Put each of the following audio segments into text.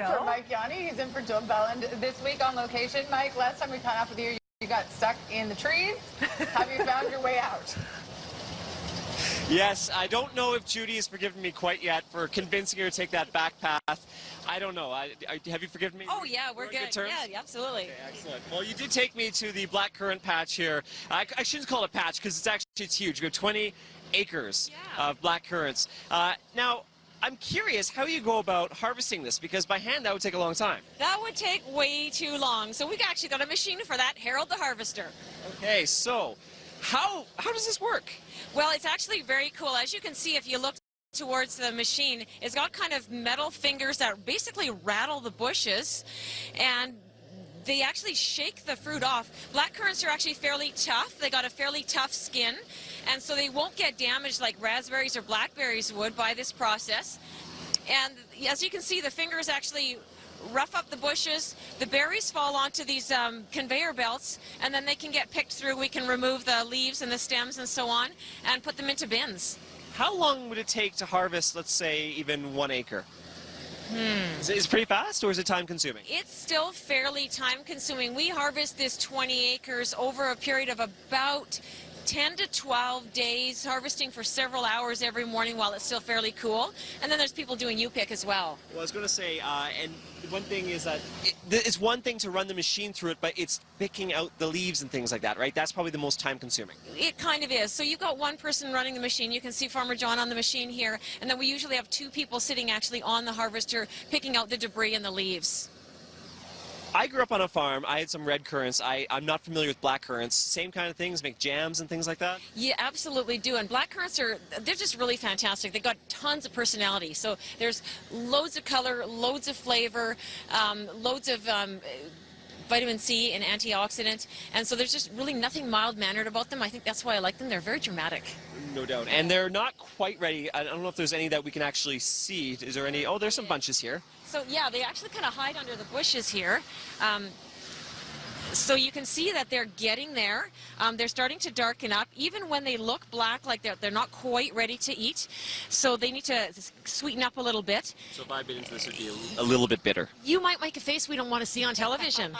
go. For Mike Yawney, he's in for Joe Belland this week on location. Mike, last time we caught up with you, you got stuck in the trees. Have you found your way out? Yes, I don't know if Judy has forgiven me quite yet for convincing her to take that back path. I don't know. Have you forgiven me? Oh, yeah, we're good. Terms? Yeah, absolutely. Okay, excellent. Well, you did take me to the blackcurrant patch here. I shouldn't call it a patch because it's huge. We have 20 acres of blackcurrants. Now, I'm curious how you go about harvesting this, because by hand that would take a long time. That would take way too long. So we've actually got a machine for that, Harold the Harvester. Okay, so how does this work? Well, it's actually very cool. As you can see, if you look towards the machine, it's got kind of metal fingers that basically rattle the bushes, and they actually shake the fruit off. Blackcurrants are actually fairly tough. They got a fairly tough skin, and so they won't get damaged like raspberries or blackberries would by this process. And as you can see, the fingers actually rough up the bushes. The berries fall onto these conveyor belts, and then they can get picked through. We can remove the leaves and the stems and so on and put them into bins. How long would it take to harvest, let's say, even 1 acre? Is it pretty fast, or is it time-consuming? It's still fairly time-consuming. We harvest this 20 acres over a period of about 10 to 12 days, harvesting for several hours every morning while it's still fairly cool. And then there's people doing U-pick as well. Well, I was going to say, and one thing is that it's one thing to run the machine through it, but it's picking out the leaves and things like that, right? That's probably the most time-consuming. It kind of is. So you've got one person running the machine. You can see Farmer John on the machine here. And then we usually have 2 people sitting actually on the harvester picking out the debris and the leaves. I grew up on a farm. I had some red currants. I'm not familiar with black currants. Same kind of things, make jams and things like that? You absolutely do. And black currants they're just really fantastic. They've got tons of personality. So there's loads of color, loads of flavor, loads of vitamin C and antioxidant. And so there's just really nothing mild-mannered about them. I think that's why I like them. They're very dramatic. No doubt. And they're not quite ready. I don't know if there's any that we can actually see. Is there any? Oh, there's some bunches here. So yeah, they actually kind of hide under the bushes here. So you can see that they're getting there. They're starting to darken up. Even when they look black, like they're not quite ready to eat. So they need to sweeten up a little bit. So if I bit into this, would be a little bit bitter. You might make a face we don't want to see on television.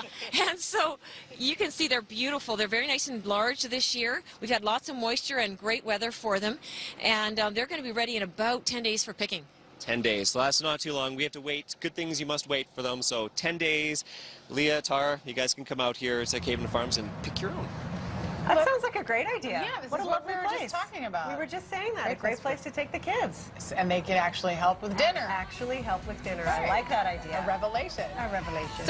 And so you can see they're beautiful. They're very nice and large this year. We've had lots of moisture and great weather for them. And they're going to be ready in about 10 days for picking. 10 days. So that's not too long. We have to wait. Good things you must wait for them. So 10 days. Leah, Tara, you guys can come out here to Kayben Farms and pick your own. That sounds like a great idea. Yeah, this what is a what lovely we were place. just talking about. We were just saying that. A great place to take the kids. And they can actually help with dinner. Actually help with dinner. Right. I like that idea. A revelation. A revelation. So